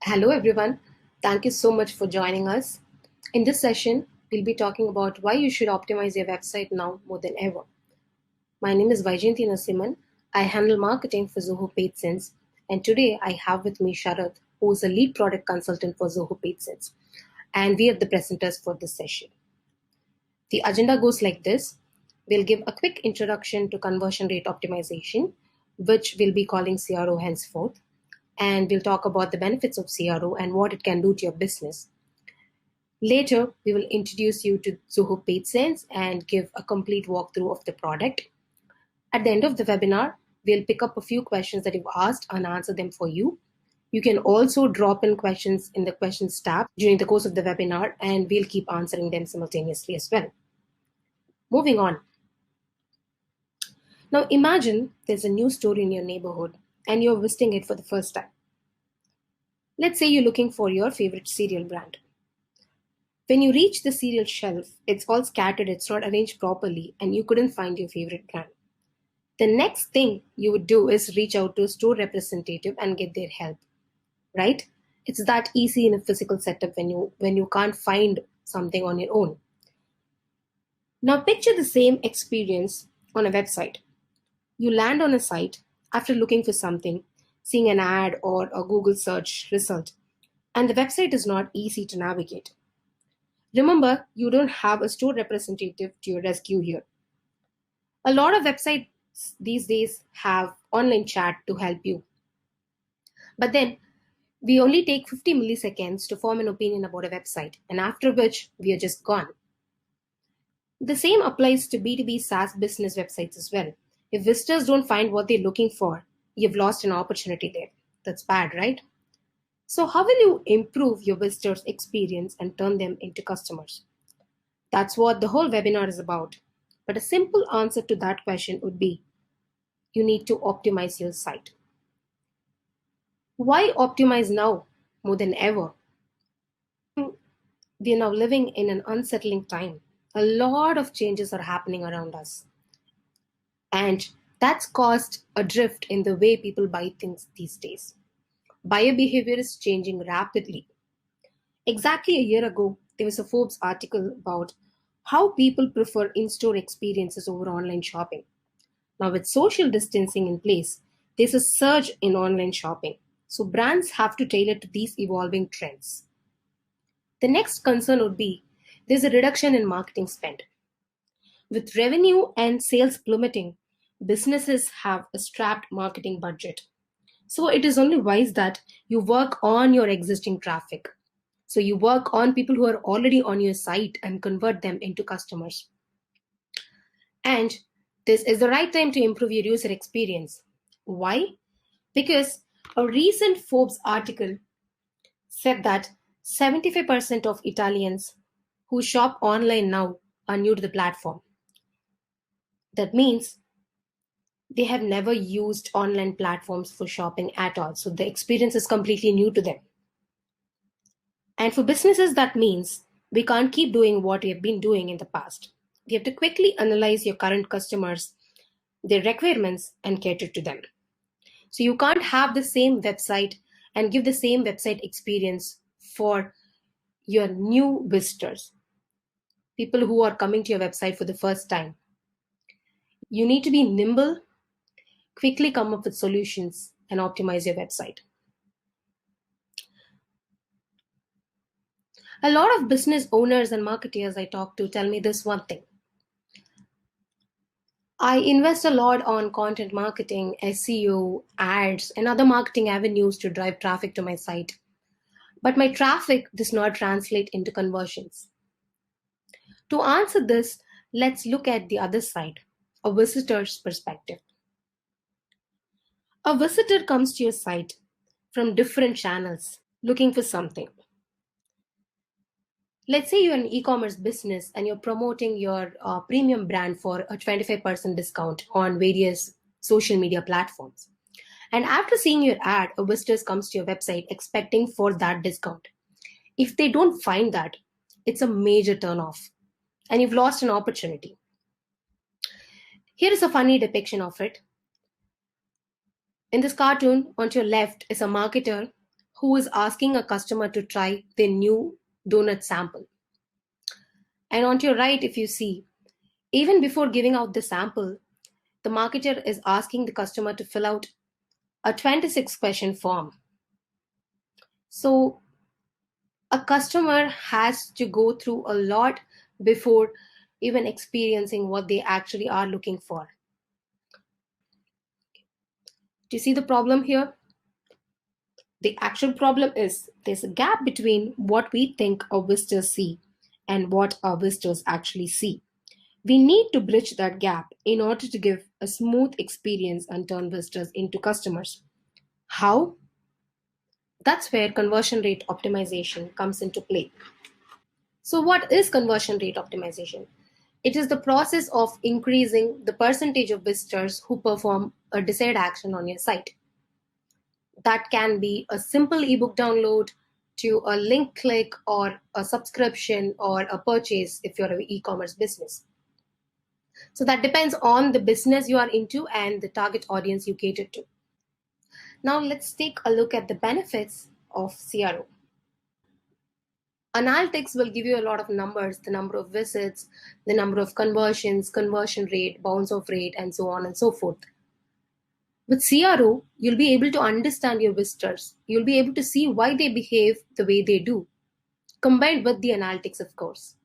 Hello, everyone. Thank you so much for joining us. In this session, we'll be talking about why you should optimize your website now more than ever. My name is Vaijayanti Narasimhan. I handle marketing for Zoho PageSense, and today I have with me Sharath, who is a lead product consultant for Zoho PageSense, and we are the presenters for this session. The agenda goes like this. We'll give a quick introduction to conversion rate optimization, which we'll be calling CRO henceforth, and we'll talk about the benefits of CRO and what it can do to your business. Later, we will introduce you to Zoho PageSense and give a complete walkthrough of the product. At the end of the webinar, we'll pick up a few questions that you've asked and answer them for you. You can also drop in questions in the questions tab during the course of the webinar, and we'll keep answering them simultaneously as well. Moving on. Now imagine there's a new store in your neighborhood and you're visiting it for the first time. Let's say you're looking for your favorite cereal brand. When you reach the cereal shelf, it's all scattered, it's not arranged properly, and you couldn't find your favorite brand. The next thing you would do is reach out to a store representative and get their help, right? It's that easy in a physical setup when you can't find something on your own. Now picture the same experience on a website. You land on a site after looking for something, seeing an ad or a Google search result, and the website is not easy to navigate. Remember, you don't have a store representative to your rescue here. A lot of websites these days have online chat to help you. But then, we only take 50 milliseconds to form an opinion about a website, and after which, we are just gone. The same applies to B2B SaaS business websites as well. If visitors don't find what they're looking for, you've lost an opportunity there. That's bad, right? So, how will you improve your visitors' experience and turn them into customers? That's what the whole webinar is about. But a simple answer to that question would be you need to optimize your site. Why optimize now more than ever? We are now living in an unsettling time. A lot of changes are happening around us. And that's caused a drift in the way people buy things these days. Buyer behavior is changing rapidly. Exactly a year ago, there was a Forbes article about how people prefer in-store experiences over online shopping. Now, with social distancing in place, there's a surge in online shopping. So, brands have to tailor to these evolving trends. The next concern would be there's a reduction in marketing spend. With revenue and sales plummeting, businesses have a strapped marketing budget. So, it is only wise that you work on your existing traffic. So, you work on people who are already on your site and convert them into customers. And this is the right time to improve your user experience. Why? Because a recent Forbes article said that 75% of Italians who shop online now are new to the platform. That means they have never used online platforms for shopping at all. So the experience is completely new to them. And for businesses, that means we can't keep doing what we have been doing in the past. We have to quickly analyze your current customers, their requirements, and cater to them. So you can't have the same website and give the same website experience for your new visitors, people who are coming to your website for the first time. You need to be nimble, quickly come up with solutions, and optimize your website. A lot of business owners and marketers I talk to tell me this one thing. I invest a lot on content marketing, SEO, ads, and other marketing avenues to drive traffic to my site. But my traffic does not translate into conversions. To answer this, let's look at the other side, a visitor's perspective. A visitor comes to your site from different channels looking for something. Let's say you're an e-commerce business and you're promoting your premium brand for a 25% discount on various social media platforms. And after seeing your ad, a visitor comes to your website expecting for that discount. If they don't find that, it's a major turnoff and you've lost an opportunity. Here is a funny depiction of it. In this cartoon, on your left is a marketer who is asking a customer to try their new donut sample. And on to your right, if you see, even before giving out the sample, the marketer is asking the customer to fill out a 26 question form. So a customer has to go through a lot before even experiencing what they actually are looking for. Do you see the problem here? The actual problem is there's a gap between what we think our visitors see and what our visitors actually see. We need to bridge that gap in order to give a smooth experience and turn visitors into customers. How? That's where conversion rate optimization comes into play. So, what is conversion rate optimization? It is the process of increasing the percentage of visitors who perform a desired action on your site. That can be a simple ebook download to a link click or a subscription or a purchase if you're an e-commerce business. So that depends on the business you are into and the target audience you cater to. Now let's take a look at the benefits of CRO. Analytics will give you a lot of numbers, the number of visits, the number of conversions, conversion rate, bounce off rate, and so on and so forth. With CRO, you'll be able to understand your visitors. You'll be able to see why they behave the way they do, combined with the analytics, of course.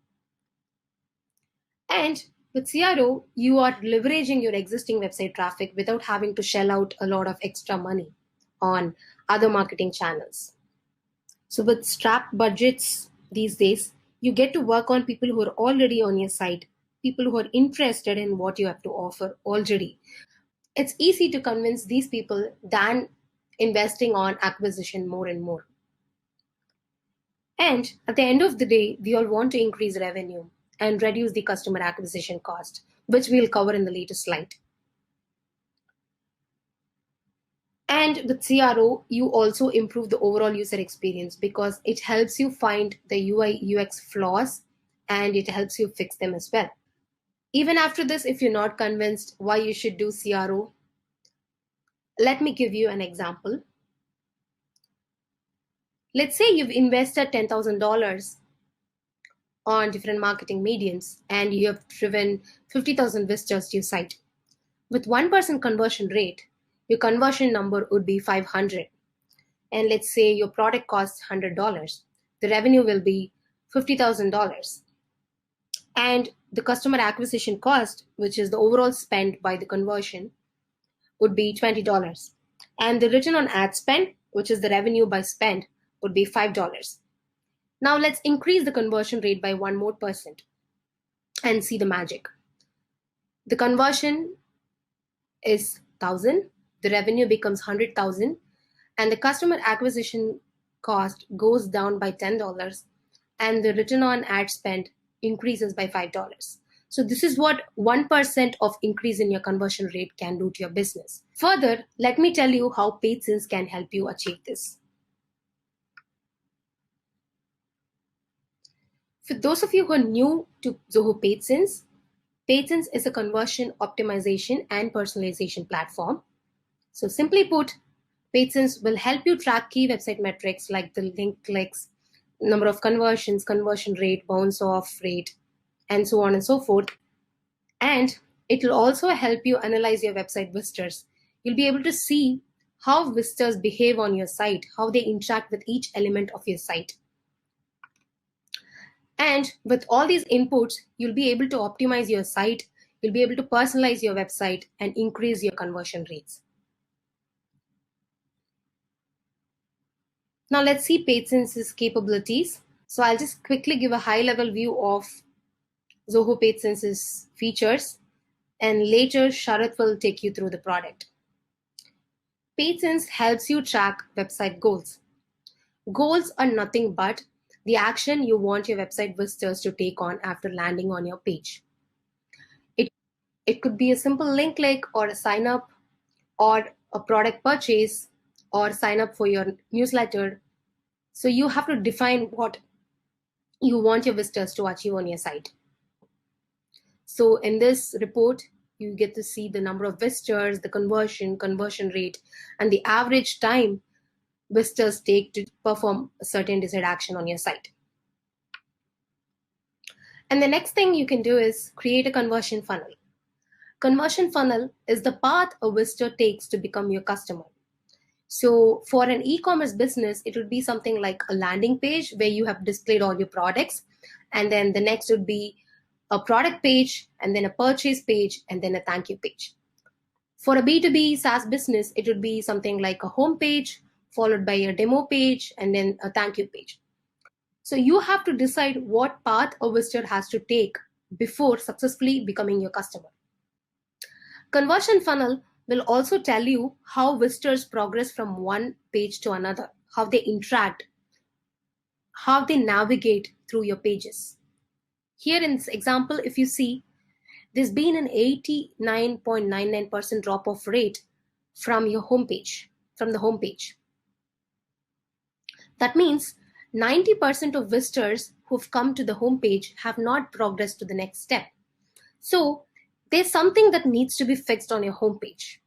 And with CRO, you are leveraging your existing website traffic without having to shell out a lot of extra money on other marketing channels. So with strapped budgets these days, you get to work on people who are already on your site, people who are interested in what you have to offer already. It's easy to convince these people than investing on acquisition more and more. And at the end of the day, we all want to increase revenue and reduce the customer acquisition cost, which we'll cover in the later slide. And with CRO, you also improve the overall user experience because it helps you find the UI UX flaws and it helps you fix them as well. Even after this, if you're not convinced why you should do CRO, let me give you an example. Let's say you've invested $10,000 on different marketing mediums and you have driven 50,000 visitors to your site. With 1% conversion rate, your conversion number would be 500. And let's say your product costs $100. The revenue will be $50,000. And the customer acquisition cost, which is the overall spend by the conversion, would be $20. And the return on ad spend, which is the revenue by spend, would be $5. Now let's increase the conversion rate by 1 more percent and see the magic. The conversion is 1,000, the revenue becomes 100,000, and the customer acquisition cost goes down by $10, and the return on ad spend increases by $5. So this is what 1% of increase in your conversion rate can do to your business. Further, let me tell you how PageSense can help you achieve this. For those of you who are new to Zoho PageSense, PageSense is a conversion optimization and personalization platform. So simply put, PageSense will help you track key website metrics like the link clicks, number of conversions, conversion rate, bounce off rate, and so on and so forth. And it will also help you analyze your website visitors. You'll be able to see how visitors behave on your site, how they interact with each element of your site. And with all these inputs, you'll be able to optimize your site, you'll be able to personalize your website and increase your conversion rates. Now let's see PageSense's capabilities. So I'll just quickly give a high-level view of Zoho PageSense's features, and later Sharath will take you through the product. PageSense helps you track website goals. Goals are nothing but the action you want your website visitors to take on after landing on your page. It could be a simple link click or a sign up or a product purchase or sign up for your newsletter. So you have to define what you want your visitors to achieve on your site. So in this report, you get to see the number of visitors, the conversion rate, and the average time visitors take to perform a certain desired action on your site. And the next thing you can do is create a conversion funnel. Conversion funnel is the path a visitor takes to become your customer. So for an e-commerce business, it would be something like a landing page where you have displayed all your products. And then the next would be a product page, and then a purchase page, and then a thank you page. For a B2B SaaS business, it would be something like a home page, followed by a demo page, and then a thank you page. So you have to decide what path a visitor has to take before successfully becoming your customer. Conversion funnel will also tell you how visitors progress from one page to another, how they interact, how they navigate through your pages. Here in this example, if you see, there's been an 89.99% drop-off rate from your homepage, from the homepage. That means 90% of visitors who've come to the homepage have not progressed to the next step. So there's something that needs to be fixed on your homepage.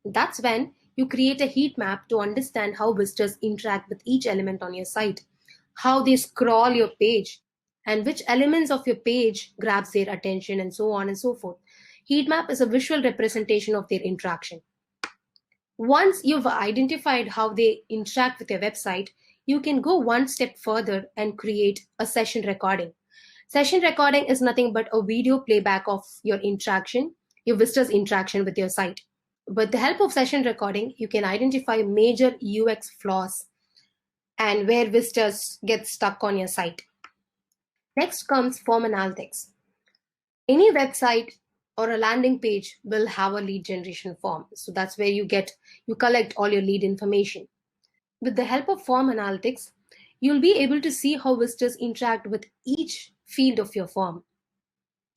That's when you create a heat map to understand how visitors interact with each element on your site, how they scroll your page, and which elements of your page grabs their attention, and so on and so forth. Heat map is a visual representation of their interaction. Once you've identified how they interact with your website, you can go one step further and create a session recording. Session recording is nothing but a video playback of your interaction, your visitors' interaction with your site. With the help of session recording, you can identify major UX flaws and where visitors get stuck on your site. Next comes form analytics. Any website or a landing page will have a lead generation form. So that's where you collect all your lead information. With the help of form analytics, you'll be able to see how visitors interact with each field of your form.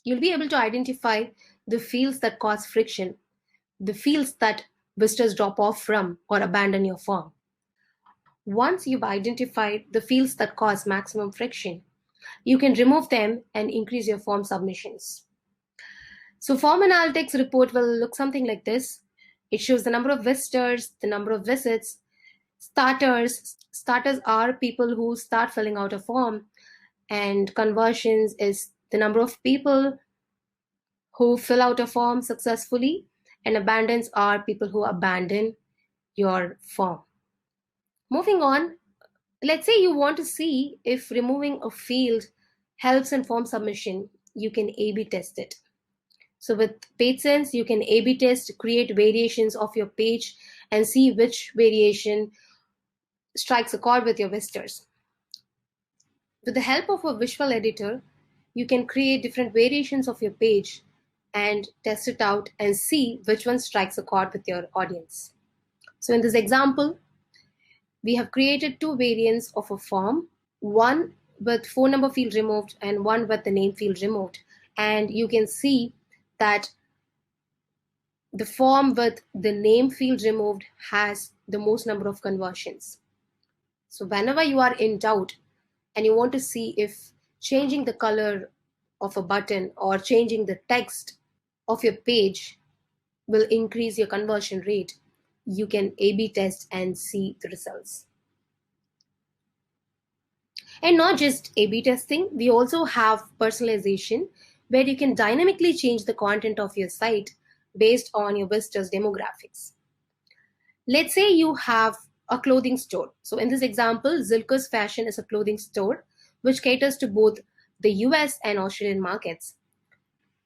You'll be able to identify the fields that cause friction, the fields that visitors drop off from or abandon your form. Once you've identified the fields that cause maximum friction, you can remove them and increase your form submissions. So form analytics report will look something like this. It shows the number of visitors, the number of visits, starters. Starters are people who start filling out a form, and conversions is the number of people who fill out a form successfully, and abandons are people who abandon your form. Moving on, let's say you want to see if removing a field helps in form submission. You can A/B test it. So with PageSense, you can A/B test, create variations of your page, and see which variation strikes a chord with your visitors. With the help of a visual editor, you can create different variations of your page and test it out and see which one strikes a chord with your audience. So in this example, we have created two variants of a form, one with phone number field removed and one with the name field removed. And you can see that the form with the name field removed has the most number of conversions. So whenever you are in doubt and you want to see if changing the color of a button or changing the text of your page will increase your conversion rate, you can A/B test and see the results. And not just A/B testing, we also have personalization, where you can dynamically change the content of your site based on your visitors' demographics. Let's say you have a clothing store. So in this example, Zilkers Fashion is a clothing store which caters to both the US and Australian markets.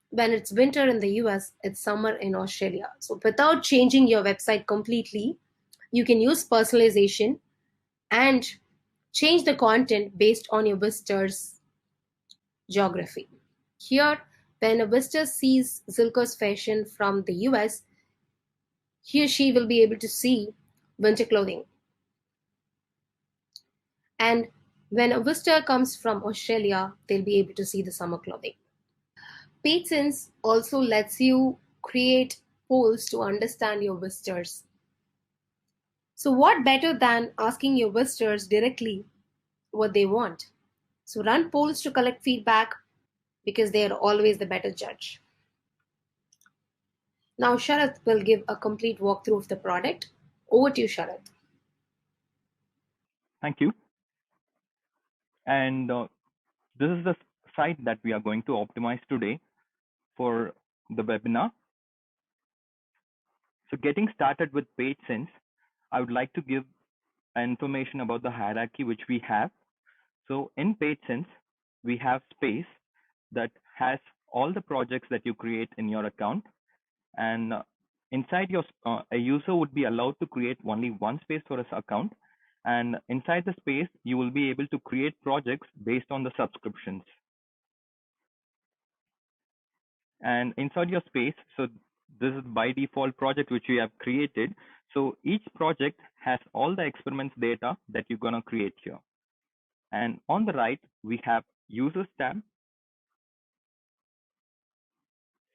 When it's winter in the US, it's summer in Australia. So without changing your website completely, you can use personalization and change the content based on your visitor's geography. Here, when a visitor sees Zilkers Fashion from the US, he or she will be able to see winter clothing. And when a visitor comes from Australia, they'll be able to see the summer clothing. PageSense also lets you create polls to understand your visitors. So what better than asking your visitors directly what they want? So run polls to collect feedback, because they are always the better judge. Now Sharath will give a complete walkthrough of the product. Over to you, Sharath. Thank you. And this is the site that we are going to optimize today for the webinar. So getting started with PageSense, I would like to give information about the hierarchy which we have. So in PageSense, we have space that has all the projects that you create in your account. And inside your, a user would be allowed to create only one space for his account. And inside the space, you will be able to create projects based on the subscriptions. And inside your space, so this is by default project which you have created. So each project has all the experiments data that you're going to create here. And on the right, we have users tab.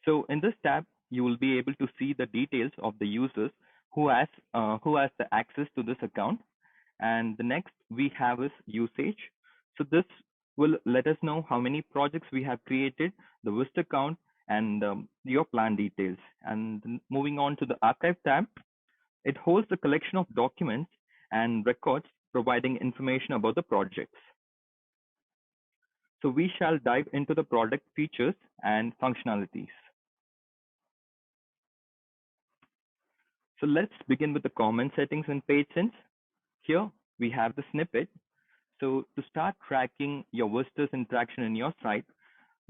So in this tab, you will be able to see the details of the users who has the access to this account. And the next we have is usage. So this will let us know how many projects we have created, the visitor count, and your plan details. And moving on to the archive tab, it holds the collection of documents and records providing information about the projects. So we shall dive into the product features and functionalities. So let's begin with the common settings in PageSense. Here we have the snippet. So to start tracking your visitors' interaction in your site,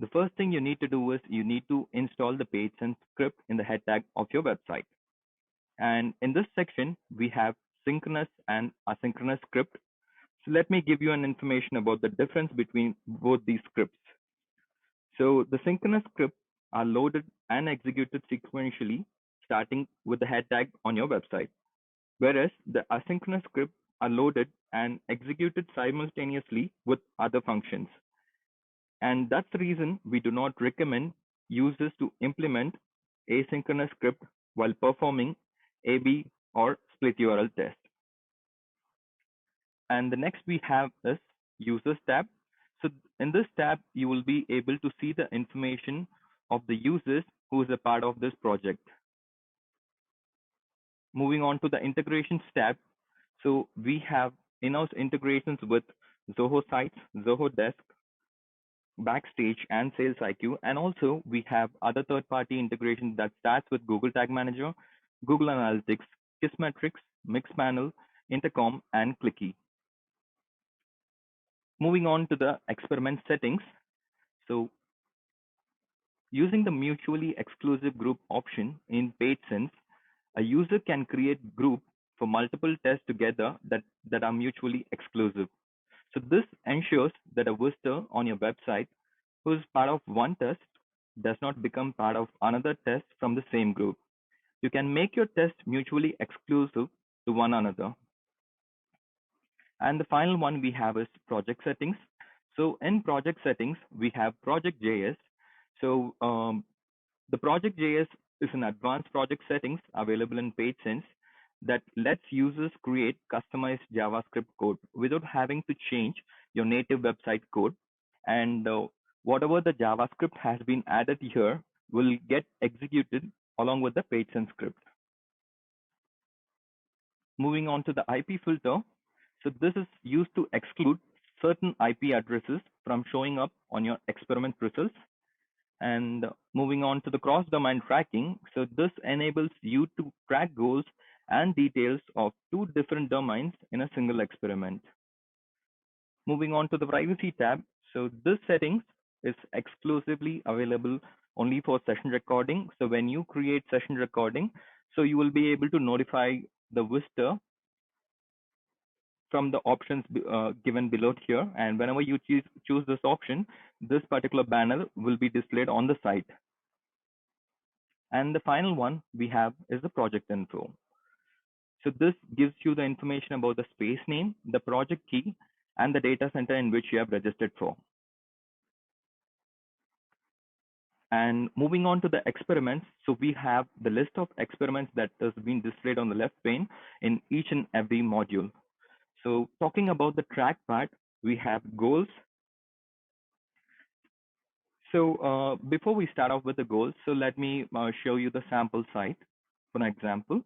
the first thing you need to do is you need to install the PageSense script in the head tag of your website. And in this section, we have synchronous and asynchronous script. So let me give you an information about the difference between both these scripts. So the synchronous scripts are loaded and executed sequentially, starting with the head tag on your website, whereas the asynchronous scripts are loaded and executed simultaneously with other functions. And that's the reason we do not recommend users to implement asynchronous script while performing A/B or split URL test. And the next we have is users tab. So in this tab, you will be able to see the information of the users who is a part of this project. Moving on to the integrations tab. So we have in-house integrations with Zoho Sites, Zoho Desk, Backstage, and Sales IQ. And also we have other third-party integrations that starts with Google Tag Manager, Google Analytics, Kissmetrics, Mixpanel, Intercom, and Clicky. Moving on to the experiment settings. So using the mutually exclusive group option in PageSense, a user can create group for multiple tests together that are mutually exclusive. So this ensures that a visitor on your website who is part of one test does not become part of another test from the same group. You can make your test mutually exclusive to one another. And the final one we have is project settings. So in project settings, we have project.js. So the project.js is an advanced project settings available in PageSense that lets users create customized JavaScript code without having to change your native website code. And whatever the JavaScript has been added here will get executed along with the PageSense script. Moving on to the IP filter. So this is used to exclude certain IP addresses from showing up on your experiment results. And moving on to the cross-domain tracking. So this enables you to track goals and details of two different domains in a single experiment. Moving on to the privacy tab. So this settings is exclusively available only for session recording. So when you create session recording, so you will be able to notify the visitor from the options given below here. And whenever you choose this option, this particular banner will be displayed on the site. And the final one we have is the project info. So this gives you the information about the space name, the project key, and the data center in which you have registered for. And moving on to the experiments, so we have the list of experiments that has been displayed on the left pane in each and every module. So talking about the track part, we have goals. So before we start off with the goals, so let me show you the sample site for an example.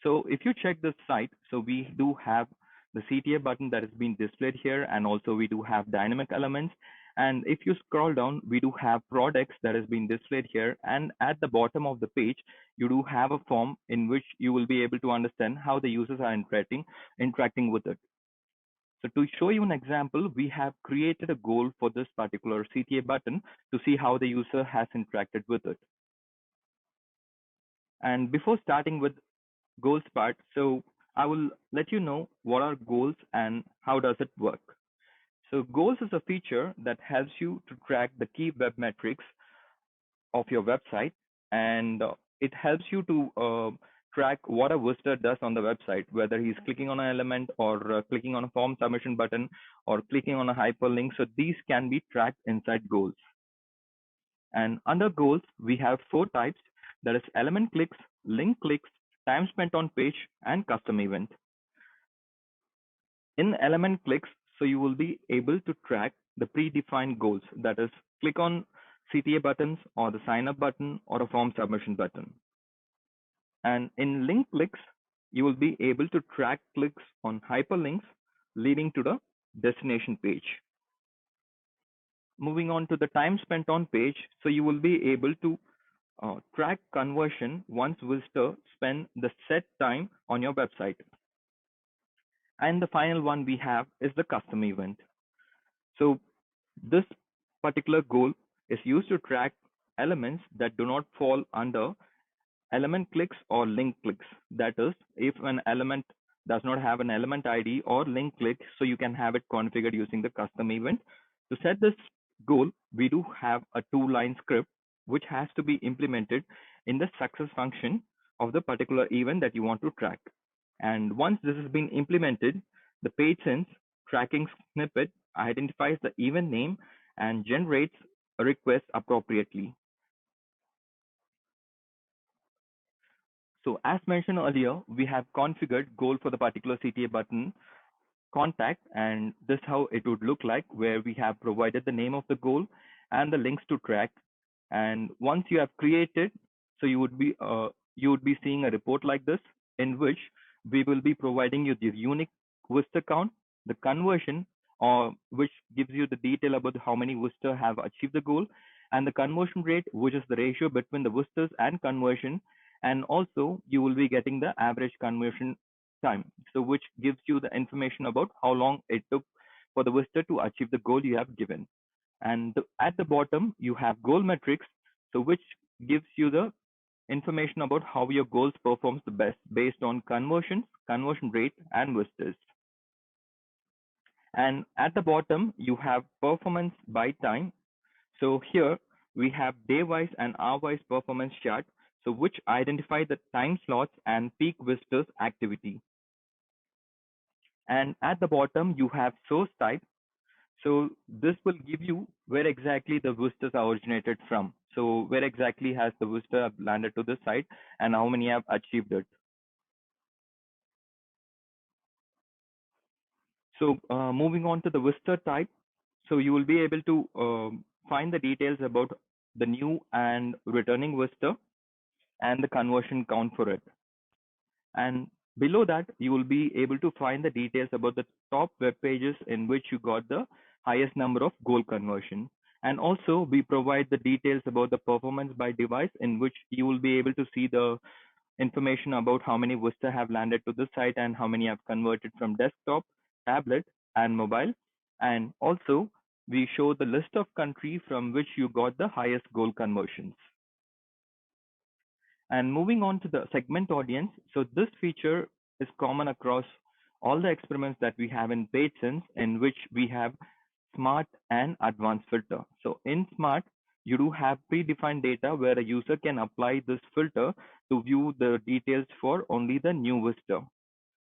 So if you check this site, so we do have the CTA button that is being displayed here, and also we do have dynamic elements. And if you scroll down, we do have products that has been displayed here. And at the bottom of the page, you do have a form in which you will be able to understand how the users are interacting with it. So to show you an example, we have created a goal for this particular CTA button to see how the user has interacted with it. And before starting with goals part, so I will let you know what are goals and how does it work. So goals is a feature that helps you to track the key web metrics of your website, and it helps you to track what a visitor does on the website, whether he's clicking on an element or clicking on a form submission button or clicking on a hyperlink. So these can be tracked inside goals. And under goals, we have 4 types. That is element clicks, link clicks, time spent on page, and custom event. In element clicks, so you will be able to track the predefined goals. That is, click on CTA buttons or the sign up button or a form submission button. And in link clicks, you will be able to track clicks on hyperlinks leading to the destination page. Moving on to the time spent on page, so you will be able to track conversion once visitor spend the set time on your website. And the final one we have is the custom event. So this particular goal is used to track elements that do not fall under element clicks or link clicks. That is, if an element does not have an element ID or link click, so you can have it configured using the custom event. To set this goal, we do have a 2-line script which has to be implemented in the success function of the particular event that you want to track. And once this has been implemented, the PageSense tracking snippet identifies the event name and generates a request appropriately. So as mentioned earlier, we have configured goal for the particular CTA button contact, and this is how it would look like, where we have provided the name of the goal and the links to track. And once you have created, so you would be seeing a report like this, in which we will be providing you the unique visitor count, the conversion, or which gives you the detail about how many visitors have achieved the goal, and the conversion rate, which is the ratio between the visitors and conversion. And also you will be getting the average conversion time, so which gives you the information about how long it took for the visitor to achieve the goal you have given. And at the bottom you have goal metrics, so which gives you the information about how your goals performs the best based on conversions, conversion rate, and visitors. And at the bottom you have performance by time. So here we have day-wise and hour-wise performance chart, so which identify the time slots and peak visitors activity. And at the bottom you have source type. So this will give you where exactly the visitors are originated from. So where exactly has the visitor landed to the site and how many have achieved it. So moving on to the visitor type. So you will be able to find the details about the new and returning visitor and the conversion count for it. And below that, you will be able to find the details about the top web pages in which you got the highest number of goal conversion. And also we provide the details about the performance by device, in which you will be able to see the information about how many visitors have landed to the site and how many have converted from desktop, tablet, and mobile. And also we show the list of country from which you got the highest goal conversions. And moving on to the segment audience, so this feature is common across all the experiments that we have in PageSense, in which we have smart and advanced filter. So in smart, you do have predefined data where a user can apply this filter to view the details for only the new visitor.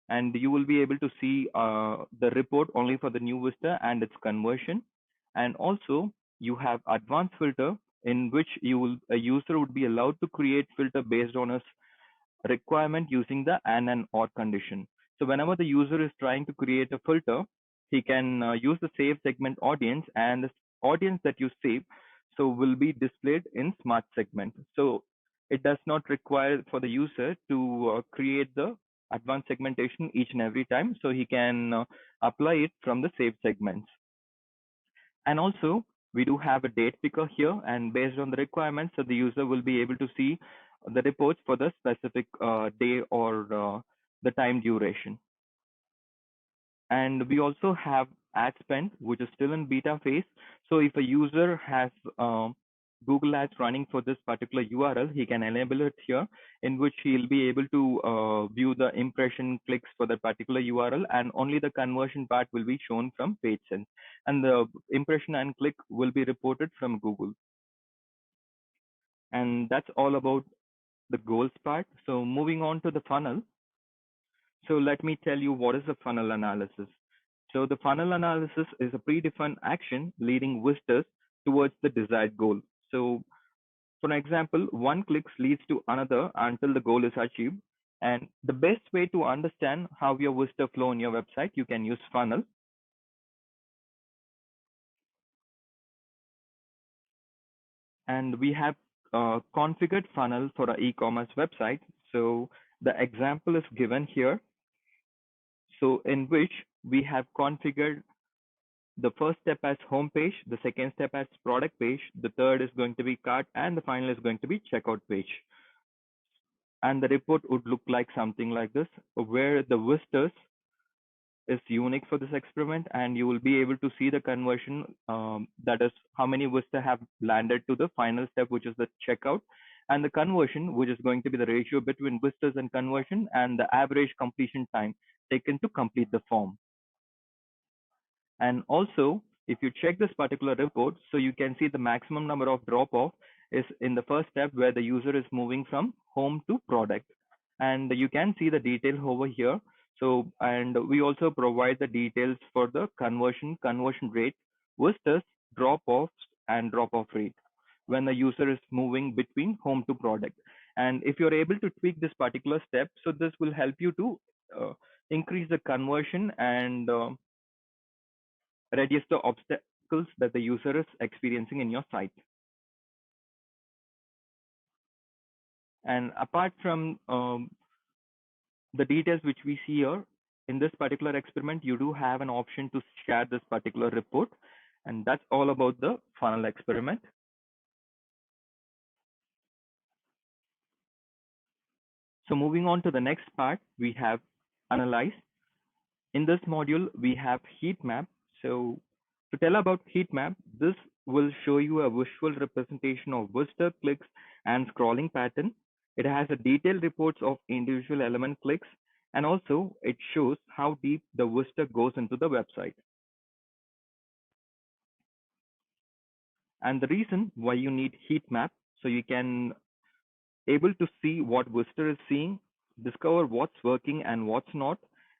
And you will be able to see the report only for the new visitor and its conversion. And also you have advanced filter, in which a user would be allowed to create filter based on a requirement using the and or condition. So whenever the user is trying to create a filter, he can use the save segment audience, and the audience that you save so will be displayed in smart segment. So it does not require for the user to create the advanced segmentation each and every time, so he can apply it from the saved segments. And also, we do have a date picker here, and based on the requirements, so the user will be able to see the reports for the specific day or the time duration. And we also have ad spend, which is still in beta phase. So if a user has Google Ads running for this particular URL, he can enable it here, in which he'll be able to view the impression clicks for that particular URL, and only the conversion part will be shown from PageSense, and the impression and click will be reported from Google. And that's all about the goals part. So moving on to the funnel. So let me tell you what is a funnel analysis. So the funnel analysis is a predefined action leading visitors towards the desired goal. So for example, one click leads to another until the goal is achieved. And the best way to understand how your visitor flow on your website, you can use funnel. And we have configured funnel for our e-commerce website. So the example is given here. So in which we have configured the first step as home page, the second step as product page, the third is going to be cart, and the final is going to be checkout page. And the report would look like something like this, where the visitors is unique for this experiment, and you will be able to see the conversion, that is how many visitors have landed to the final step, which is the checkout, and the conversion, which is going to be the ratio between visitors and conversion, and the average completion time taken to complete the form. And also, if you check this particular report, so you can see the maximum number of drop off is in the first step, where the user is moving from home to product. And you can see the detail over here. So, and we also provide the details for the conversion rate, visitors, drop offs, and drop off rate when the user is moving between home to product. And if you're able to tweak this particular step, so this will help you to increase the conversion and reduce the obstacles that the user is experiencing in your site. And apart from the details which we see here, in this particular experiment, you do have an option to share this particular report. And that's all about the funnel experiment. So moving on to the next part, we have analyze. In this module, we have heat map. So to tell about heat map, this will show you a visual representation of visitor clicks and scrolling pattern. It has a detailed reports of individual element clicks, and also it shows how deep the visitor goes into the website. And the reason why you need heat map, so you can able to see what visitor is seeing, discover what's working and what's not,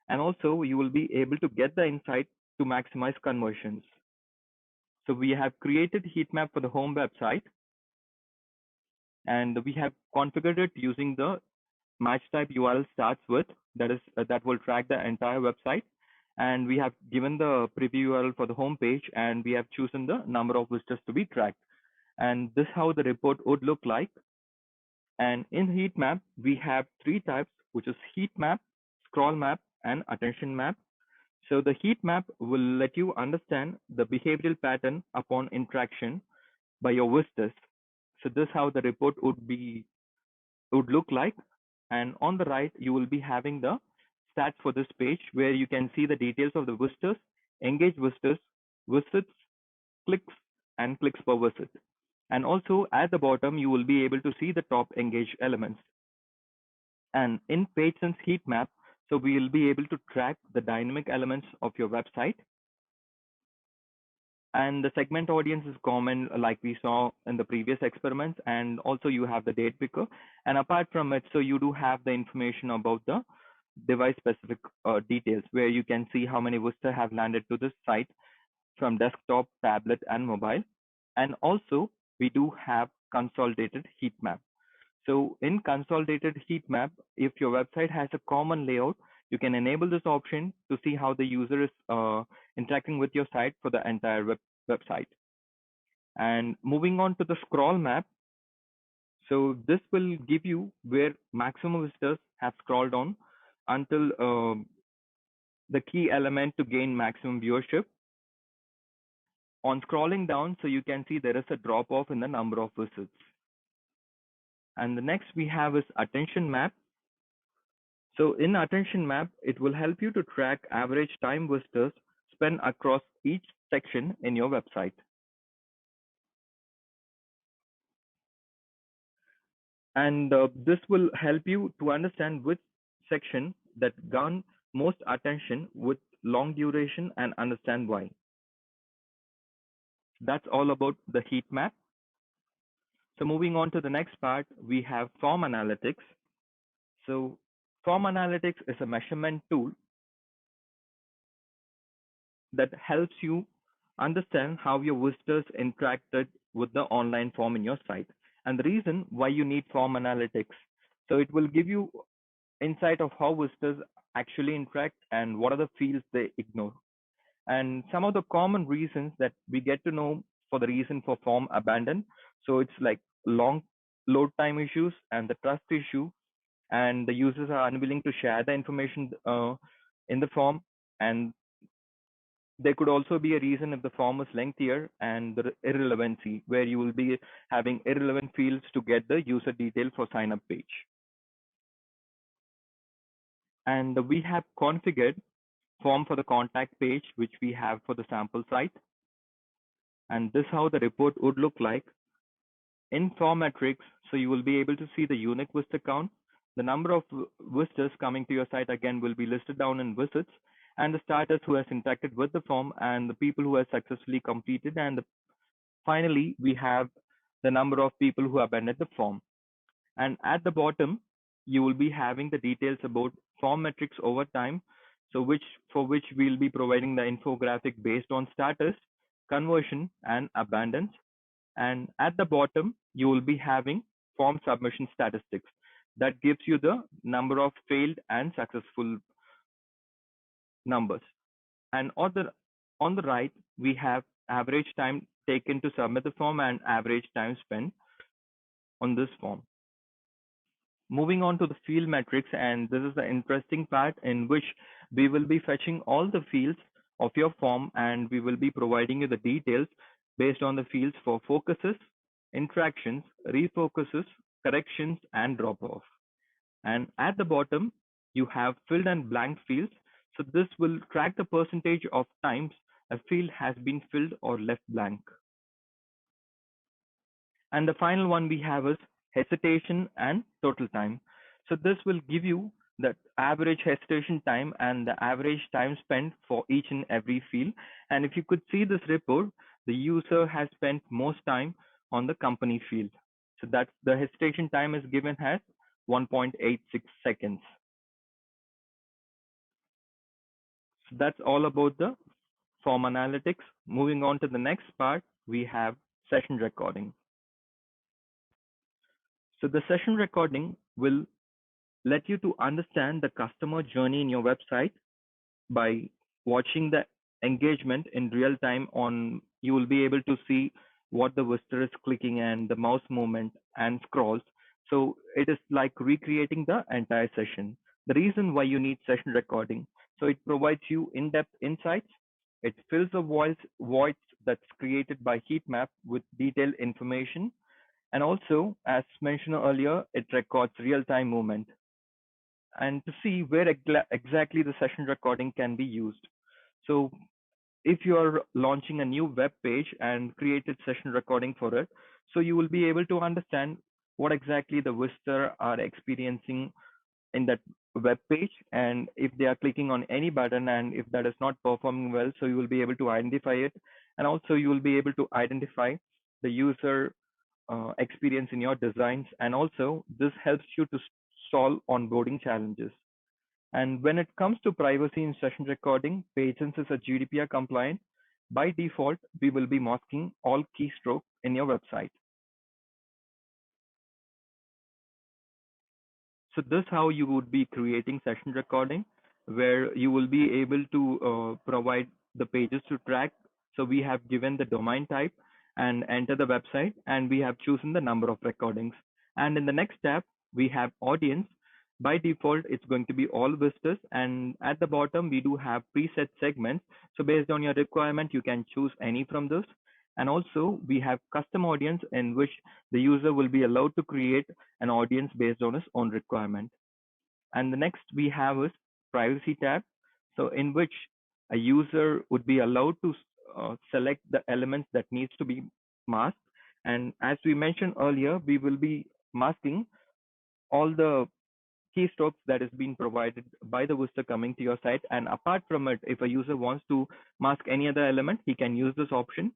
and also you will be able to get the insight to maximize conversions. So we have created heat map for the home website, and we have configured it using the match type URL starts with, that will track the entire website. And we have given the preview URL for the home page, and we have chosen the number of visitors to be tracked. And this is how the report would look like. And in heat map, we have three types, which is heat map, scroll map, and attention map. So the heat map will let you understand the behavioral pattern upon interaction by your visitors. So this is how the report would look like. And on the right, you will be having the stats for this page, where you can see the details of the visitors, engaged visitors, visits, clicks, and clicks per visit. And also at the bottom, you will be able to see the top engaged elements. And in PageSense heat map, so we will be able to track the dynamic elements of your website. And the segment audience is common, like we saw in the previous experiments. And also you have the date picker. And apart from it, so you do have the information about the device specific details, where you can see how many visitors have landed to this site from desktop, tablet, and mobile. And also we do have consolidated heat map. So in consolidated heat map, if your website has a common layout, you can enable this option to see how the user is interacting with your site for the entire website. And moving on to the scroll map, so this will give you where maximum visitors have scrolled on until the key element to gain maximum viewership. On scrolling down, so you can see there is a drop off in the number of visits. And the next we have is attention map. So in attention map, it will help you to track average time visitors spend across each section in your website. And this will help you to understand which section that garner most attention with long duration and understand why. That's all about the heat map. So moving on to the next part, we have form analytics. So form analytics is a measurement tool that helps you understand how your visitors interacted with the online form in your site and the reason why you need form analytics. So it will give you insight of how visitors actually interact and what are the fields they ignore. And some of the common reasons that we get to know for the reason for form abandon. So it's like long load time issues and the trust issue, and the users are unwilling to share the information in the form. And there could also be a reason if the form is lengthier and the irrelevancy, where you will be having irrelevant fields to get the user detail for sign up page. And we have configured form for the contact page, which we have for the sample site. And this is how the report would look like. In form metrics, so you will be able to see the unique visitor count. The number of visitors coming to your site again will be listed down in visits, and the starters who has interacted with the form and the people who have successfully completed, and finally we have the number of people who abandoned the form. And at the bottom, you will be having the details about form metrics over time. So for which we'll be providing the infographic based on status, conversion, and abundance. And at the bottom, you will be having form submission statistics that gives you the number of failed and successful numbers. And on the right, we have average time taken to submit the form and average time spent on this form. Moving on to the field metrics, and this is the interesting part in which we will be fetching all the fields of your form and we will be providing you the details based on the fields for focuses, interactions, refocuses, corrections, and drop off. And at the bottom, you have filled and blank fields. So this will track the percentage of times a field has been filled or left blank. And the final one we have is hesitation and total time. So this will give you the average hesitation time and the average time spent for each and every field. And if you could see this report, the user has spent most time on the company field. So that's the hesitation time is given as 1.86 seconds. So that's all about the form analytics. Moving on to the next part, we have session recording. So the session recording will let you to understand the customer journey in your website by watching the engagement in real time. On you will be able to see what the visitor is clicking and the mouse movement and scrolls. So it is like recreating the entire session. The reason why you need session recording, so it provides you in-depth insights. It fills the voids that's created by heat map with detailed information. And also, as mentioned earlier, it records real-time movement and to see where exactly the session recording can be used. So if you are launching a new web page and created session recording for it, so you will be able to understand what exactly the visitor are experiencing in that web page, and if they are clicking on any button and if that is not performing well, so you will be able to identify it, and also you will be able to identify the user experience in your designs, and also this helps you to solve onboarding challenges. And when it comes to privacy in session recording, Pagesense is a GDPR compliant. By default, we will be masking all keystrokes in your website. So this is how you would be creating session recording, where you will be able to provide the pages to track. So we have given the domain type and enter the website, and we have chosen the number of recordings. And in the next tab, we have audience. By default, it's going to be all visitors, and at the bottom we do have preset segments. So based on your requirement, you can choose any from those. And also we have custom audience, in which the user will be allowed to create an audience based on his own requirement. And the next we have is privacy tab, so in which a user would be allowed to select the elements that needs to be masked. And as we mentioned earlier, we will be masking all the keystrokes that is being provided by the visitor coming to your site. And apart from it, if a user wants to mask any other element, he can use this option.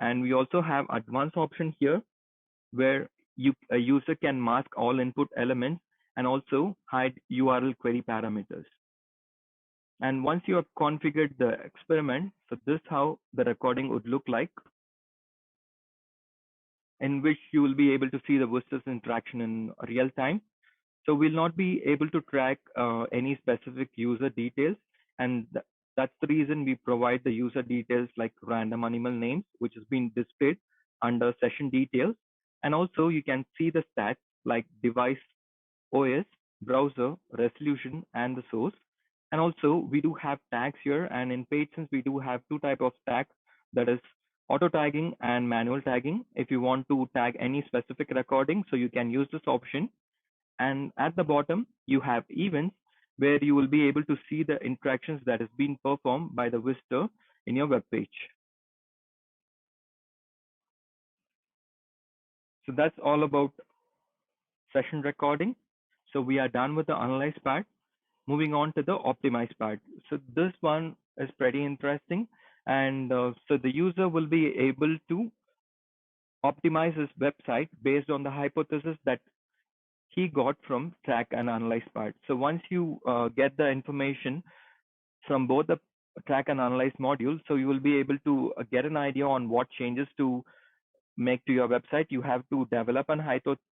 And we also have advanced option here, where a user can mask all input elements and also hide URL query parameters. And once you have configured the experiment, so this is how the recording would look like, in which you will be able to see the visitor's interaction in real time. So we'll not be able to track any specific user details, and that's the reason we provide the user details like random animal names, which has been displayed under session details. And also you can see the stats like device, OS, browser, resolution, and the source. And also we do have tags here, and in PageSense we do have two type of tags, that is auto tagging and manual tagging. If you want to tag any specific recording, so you can use this option. And at the bottom, you have events, where you will be able to see the interactions that has been performed by the visitor in your web page. So that's all about session recording. So we are done with the analyze part. Moving on to the optimize part. So this one is pretty interesting. And so the user will be able to optimize his website based on the hypothesis that he got from track and analyze part. So once you get the information from both the track and analyze module, so you will be able to get an idea on what changes to make to your website. You have to develop an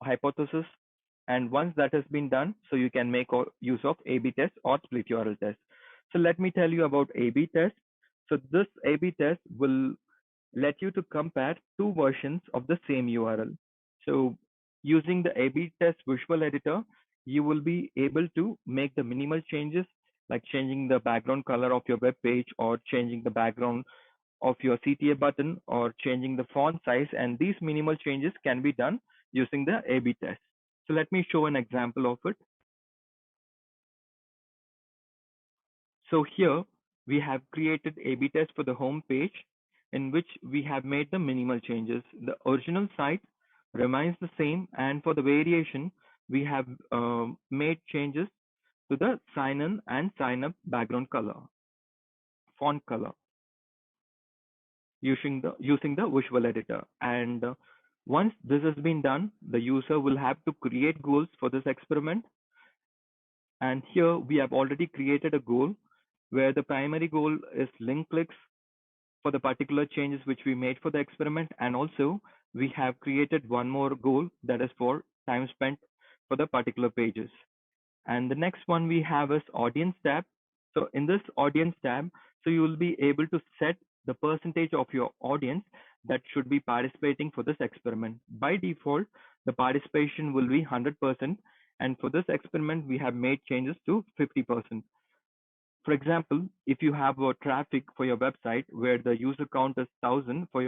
hypothesis, and once that has been done, so you can make use of A/B test or split URL test. So let me tell you about A/B test. So this A/B test will let you to compare two versions of the same URL. So using the A/B test visual editor, you will be able to make the minimal changes, like changing the background color of your web page, or changing the background of your CTA button, or changing the font size. And these minimal changes can be done using the A/B test. So let me show an example of it. So here we have created A/B test for the home page, in which we have made the minimal changes. The original site remains the same, and for the variation, we have made changes to the sign in and sign up background color, font color, using the visual editor. And once this has been done, the user will have to create goals for this experiment. And here we have already created a goal, where the primary goal is link clicks for the particular changes which we made for the experiment. And also we have created one more goal, that is for time spent for the particular pages. And the next one we have is audience tab. So in this audience tab, so you will be able to set the percentage of your audience that should be participating for this experiment. By default, the participation will be 100%. And for this experiment, we have made changes to 50%. For example, if you have a traffic for your website where the user count is 1,000 for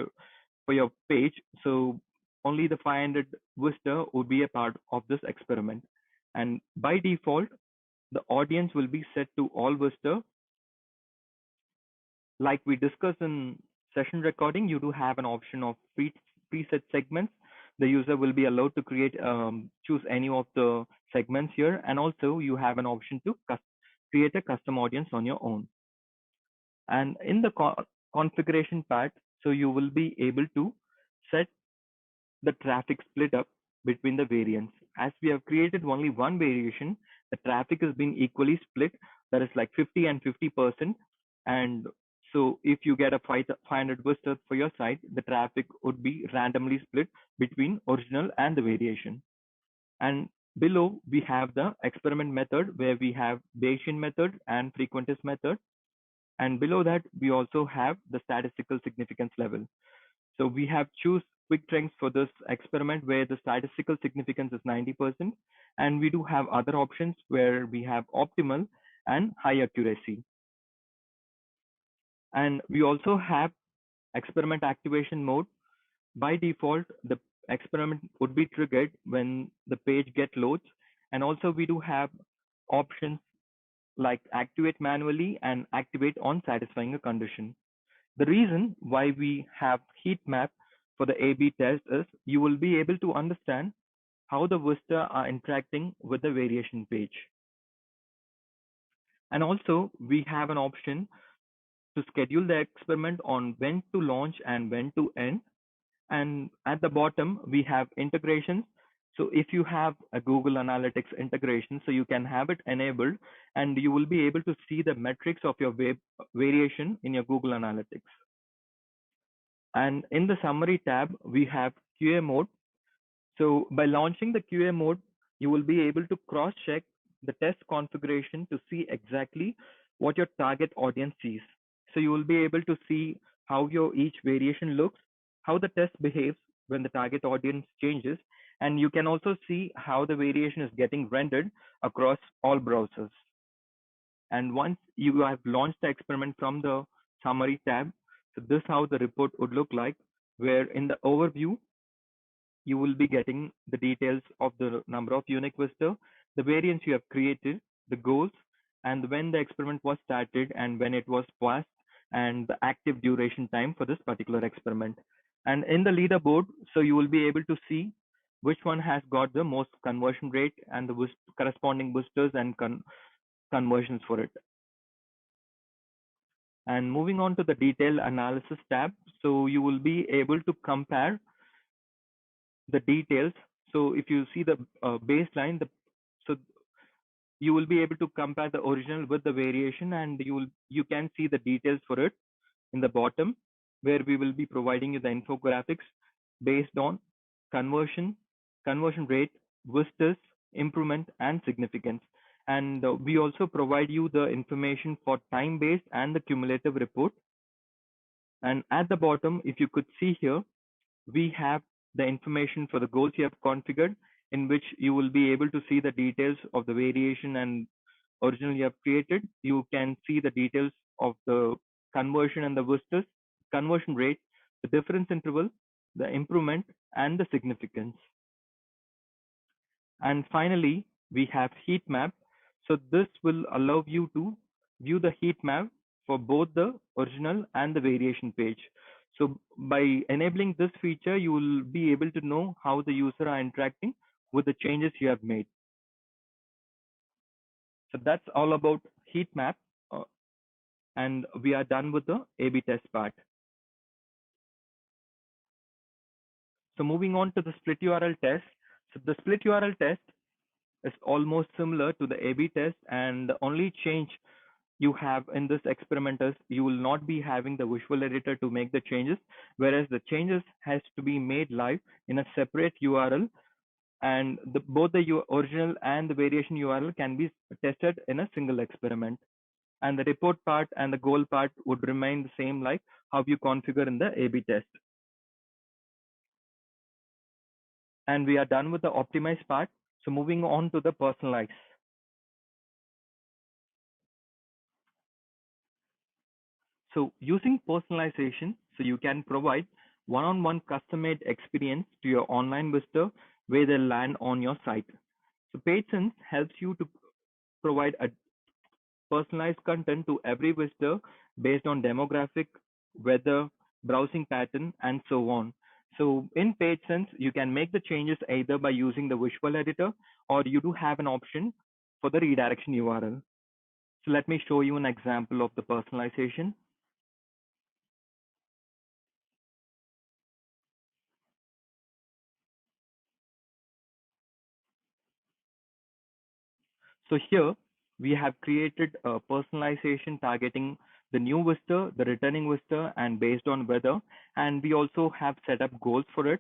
your page, so only the 500 visitor would be a part of this experiment. And by default, the audience will be set to all visitor. Like we discussed in session recording, you do have an option of preset segments. The user will be allowed to choose any of the segments here, and also you have an option to create a custom audience on your own. And in the configuration part, so you will be able to set the traffic split up between the variants. As we have created only one variation, the traffic is being equally split, that is like 50 and 50%. And so if you get a 500 visitors for your site, the traffic would be randomly split between original and the variation. And below we have the experiment method, where we have Bayesian method and frequentist method. And below that, we also have the statistical significance level. So we have choose quick trends for this experiment where the statistical significance is 90%, and we do have other options where we have optimal and high accuracy. And we also have experiment activation mode. By default, the experiment would be triggered when the page get loads. And also we do have options like activate manually and activate on satisfying a condition. The reason why we have heat map for the A/B test is you will be able to understand how the visitor are interacting with the variation page. And also we have an option to schedule the experiment on when to launch and when to end. And at the bottom, we have integrations. So if you have a Google Analytics integration, so you can have it enabled and you will be able to see the metrics of your variation in your Google Analytics. And in the summary tab, we have QA mode. So by launching the QA mode, you will be able to cross check the test configuration to see exactly what your target audience sees. So you will be able to see how your each variation looks, how the test behaves when the target audience changes, and you can also see how the variation is getting rendered across all browsers. And once you have launched the experiment from the summary tab, so this is how the report would look like, where in the overview, you will be getting the details of the number of unique visitor, the variants you have created, the goals, and when the experiment was started and when it was paused, and the active duration time for this particular experiment. And in the leaderboard, so you will be able to see which one has got the most conversion rate and the corresponding boosters and conversions for it. And moving on to the detailed analysis tab, so you will be able to compare the details. So if you see the baseline, so you will be able to compare the original with the variation, and you can see the details for it in the bottom, where we will be providing you the infographics based on conversion, conversion rate, visitors, improvement, and significance. And we also provide you the information for time-based and the cumulative report. And at the bottom, if you could see here, we have the information for the goals you have configured, in which you will be able to see the details of the variation and original you have created. You can see the details of the conversion and the visitors, conversion rate, the difference interval, the improvement, and the significance. And finally, we have heat map. So this will allow you to view the heat map for both the original and the variation page. So by enabling this feature, you will be able to know how the user are interacting with the changes you have made. So that's all about heat map. And we are done with the A/B test part. So moving on to the split URL test. So the split URL test is almost similar to the A/B test, and the only change you have in this experiment is you will not be having the visual editor to make the changes, whereas the changes has to be made live in a separate URL, and both the original and the variation URL can be tested in a single experiment. And the report part and the goal part would remain the same, like how you configure in the A/B test. And we are done with the optimize part. So moving on to the personalize. So using personalization, so you can provide one-on-one custom-made experience to your online visitor where they land on your site. So PageSense helps you to provide a personalized content to every visitor based on demographic, weather, browsing pattern, and so on. So in PageSense, you can make the changes either by using the visual editor, or you do have an option for the redirection URL. So let me show you an example of the personalization. So here we have created a personalization targeting the new visitor, the returning visitor, and based on weather. And we also have set up goals for it.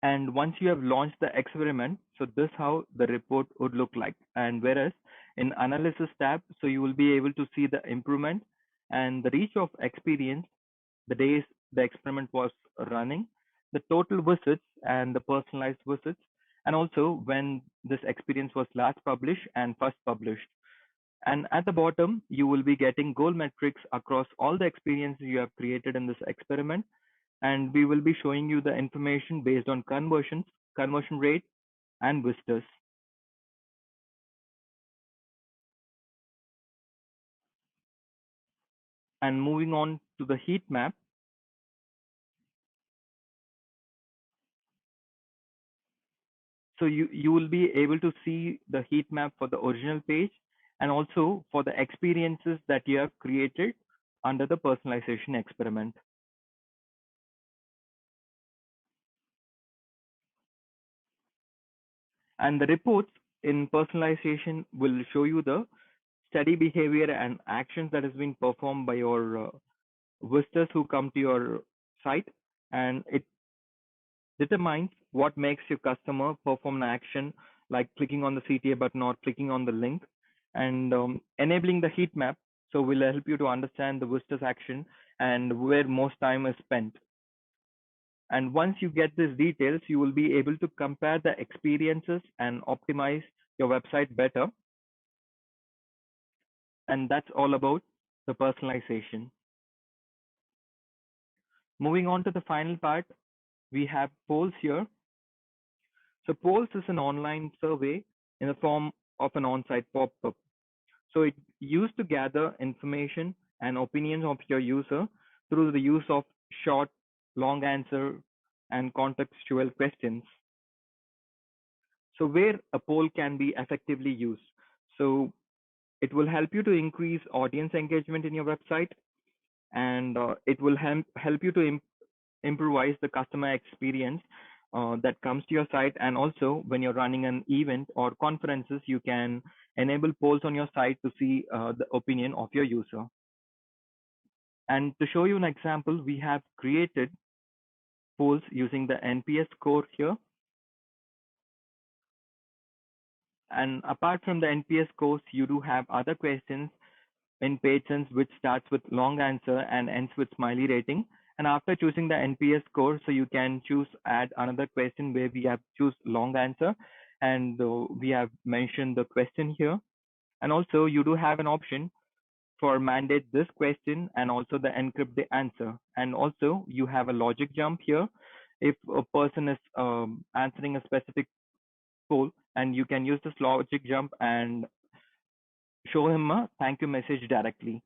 And once you have launched the experiment, so this how the report would look like. And whereas in analysis tab, so you will be able to see the improvement and the reach of experience, the days the experiment was running, the total visits and the personalized visits, and also when this experience was last published and first published. And at the bottom, you will be getting goal metrics across all the experiences you have created in this experiment. And we will be showing you the information based on conversions, conversion rate, and visitors. And moving on to the heat map. So you will be able to see the heat map for the original page and also for the experiences that you have created under the personalization experiment. And the reports in personalization will show you the study behavior and actions that has been performed by your visitors who come to your site, and it determines what makes your customer perform an action like clicking on the CTA button or clicking on the link, and enabling the heat map. So will help you to understand the visitor's action and where most time is spent. And once you get these details, you will be able to compare the experiences and optimize your website better. And that's all about the personalization. Moving on to the final part, we have polls here. So polls is an online survey in the form of an on-site pop-up. So it used to gather information and opinions of your user through the use of short, long answer, and contextual questions. So where a poll can be effectively used. So it will help you to increase audience engagement in your website, and it will help you to improvise the customer experience that comes to your site. And also when you're running an event or conferences, you can enable polls on your site to see the opinion of your user. And to show you an example, we have created polls using the NPS score here. And apart from the NPS scores, you do have other questions in PageSense which starts with long answer and ends with smiley rating. And after choosing the NPS score, so you can choose add another question where we have choose long answer, and we have mentioned the question here. And also you do have an option for mandate this question and also the encrypt the answer. And also you have a logic jump here if a person is answering a specific poll, and you can use this logic jump and show him a thank you message directly.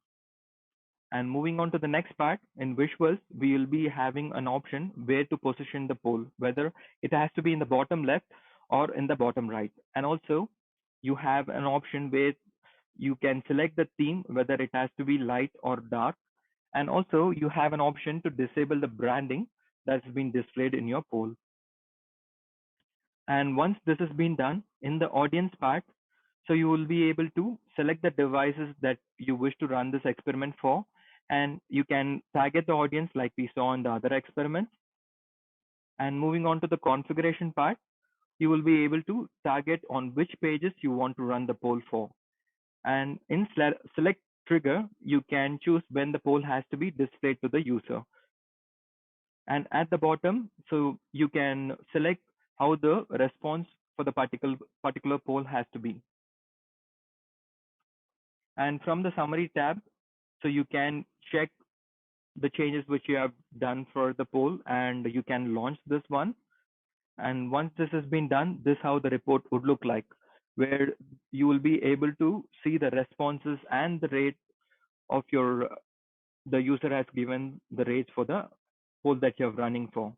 And moving on to the next part, in visuals, we will be having an option where to position the poll, whether it has to be in the bottom left or in the bottom right. And also you have an option where you can select the theme, whether it has to be light or dark. And also you have an option to disable the branding that's been displayed in your poll. And once this has been done in the audience part, so you will be able to select the devices that you wish to run this experiment for, and you can target the audience like we saw in the other experiments. And moving on to the configuration part, you will be able to target on which pages you want to run the poll for. And in select trigger, you can choose when the poll has to be displayed to the user. And at the bottom, so you can select how the response for the particular poll has to be. And from the summary tab, so you can check the changes which you have done for the poll, and you can launch this one. And once this has been done, this is how the report would look like, where you will be able to see the responses and the rate of the user has given the rates for the poll that you're running for.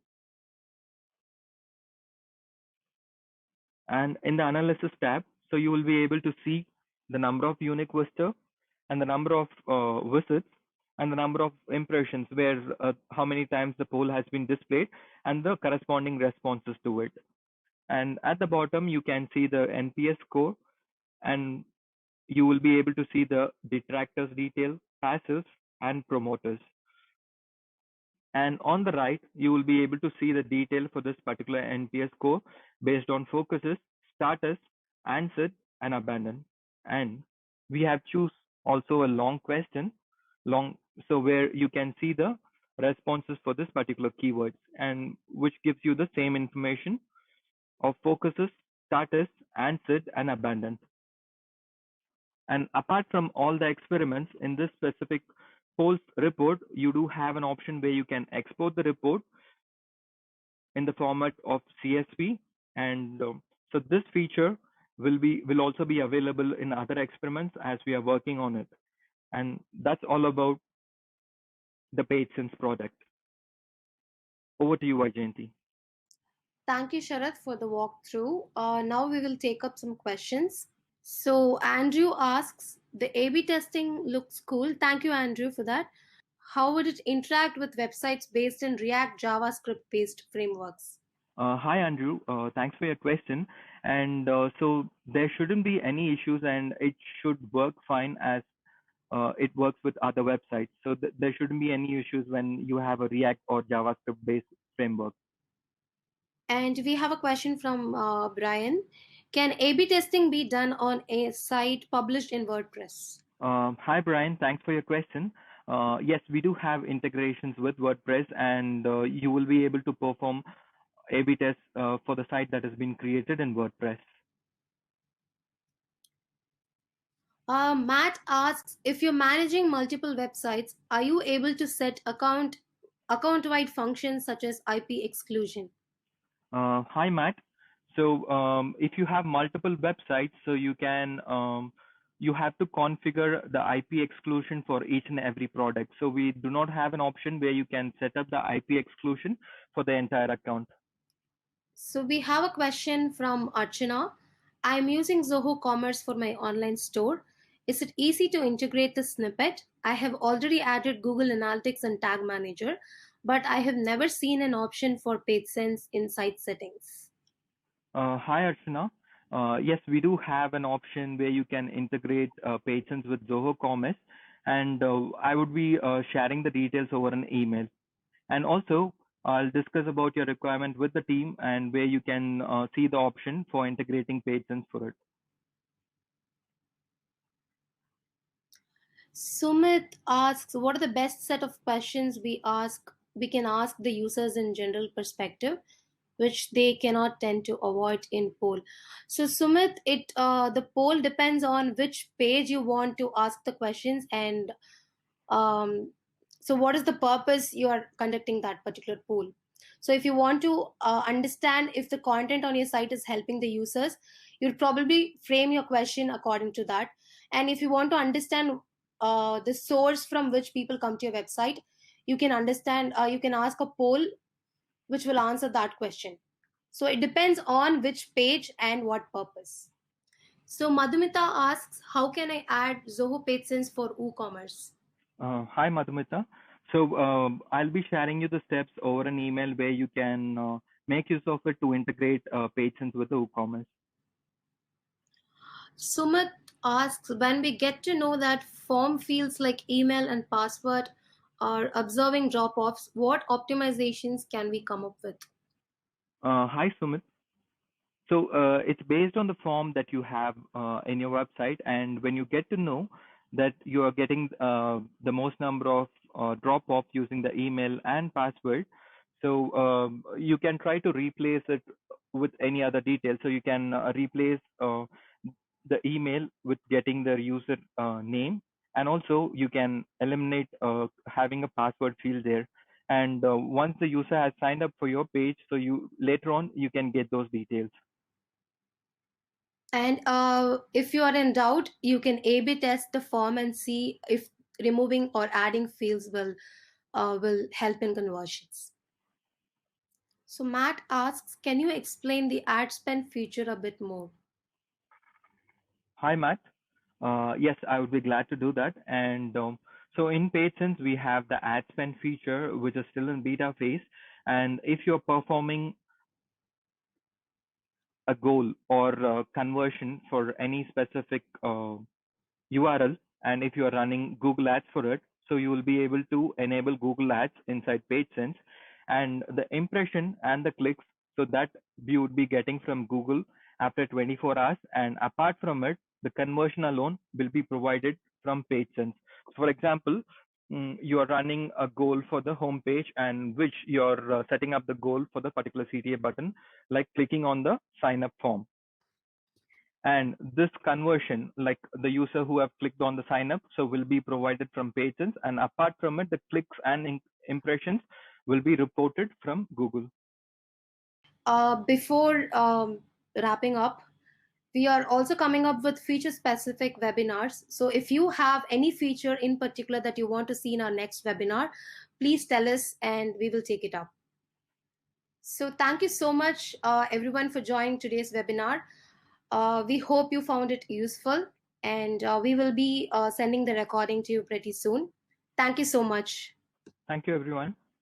And in the analysis tab, so you will be able to see the number of unique visitors and the number of visits and the number of impressions, where how many times the poll has been displayed and the corresponding responses to it. And at the bottom, you can see the NPS score, and you will be able to see the detractors detail, passives, and promoters. And on the right, you will be able to see the detail for this particular NPS score based on focuses, starters, answered, and abandoned. And we have choose also a long question, long, so where you can see the responses for this particular keywords, and which gives you the same information of focuses, status, answered, and abandoned. And apart from all the experiments in this specific polls report, you do have an option where you can export the report in the format of CSV, and so this feature will also be available in other experiments as we are working on it. And that's all about the PageSense product. Over to you, Vaijayanti. Thank you, Sharath, for the walkthrough. Now we will take up some questions. So Andrew asks, the A/B testing looks cool. Thank you, Andrew, for that. How would it interact with websites based in React JavaScript based frameworks? Hi, Andrew. Thanks for your question. And so there shouldn't be any issues, and it should work fine as it works with other websites. So there shouldn't be any issues when you have a React or JavaScript based framework. And we have a question from Brian. Can A/B testing be done on a site published in WordPress? Hi, Brian. Thanks for your question. Yes, we do have integrations with WordPress, and you will be able to perform A/B tests for the site that has been created in WordPress. Matt asks, if you're managing multiple websites, are you able to set account-wide functions such as IP exclusion? Hi, Matt. So if you have multiple websites, so you have to configure the IP exclusion for each and every product. So we do not have an option where you can set up the IP exclusion for the entire account. So we have a question from Archana. I'm using Zoho Commerce for my online store. Is it easy to integrate the snippet? I have already added Google Analytics and Tag Manager, but I have never seen an option for PageSense in site settings. Hi, Archana. Yes, we do have an option where you can integrate PageSense with Zoho Commerce, and I would be sharing the details over an email. And also, I'll discuss about your requirement with the team and where you can see the option for integrating PageSense for it. Sumit asks, what are the best set of questions we can ask the users in general perspective, which they cannot tend to avoid in poll? So Sumit, the poll depends on which page you want to ask the questions, and so what is the purpose you are conducting that particular poll. So if you want to understand if the content on your site is helping the users, you'll probably frame your question according to that. And if you want to understand the source from which people come to your website, you can ask a poll which will answer that question. So it depends on which page and what purpose. So Madhumita asks, how can I add Zoho PageSense for WooCommerce? Hi, Madhumita. So I'll be sharing you the steps over an email where you can make use of it to integrate PageSense with the WooCommerce. Sumit asks, when we get to know that form fields like email and password are observing drop-offs, what optimizations can we come up with? Hi, Sumit. So it's based on the form that you have in your website, and when you get to know that you are getting the most number of drop-off using the email and password, so you can try to replace it with any other detail. So you can replace the email with getting the user name, and also you can eliminate having a password field there. And once the user has signed up for your page, so you later on you can get those details. And if you are in doubt, you can A/B test the form and see if removing or adding fields will help in conversions. So Matt asks, can you explain the ad spend feature a bit more? Hi, Matt. Yes, I would be glad to do that. And so in PageSense, we have the ad spend feature, which is still in beta phase. And if you're performing a goal or conversion for any specific URL, and if you're running Google Ads for it, so you will be able to enable Google Ads inside PageSense, and the impression and the clicks, so that you would be getting from Google after 24 hours. And apart from it, the conversion alone will be provided from PageSense. For example, you are running a goal for the home page, and which you're setting up the goal for the particular CTA button, like clicking on the sign up form. And this conversion, like the user who have clicked on the sign up, so will be provided from PageSense, and apart from it, the clicks and impressions will be reported from Google. Before wrapping up, we are also coming up with feature specific webinars. So if you have any feature in particular that you want to see in our next webinar, please tell us and we will take it up. So thank you so much, everyone, for joining today's webinar. We hope you found it useful, and we will be sending the recording to you pretty soon. Thank you so much. Thank you, everyone.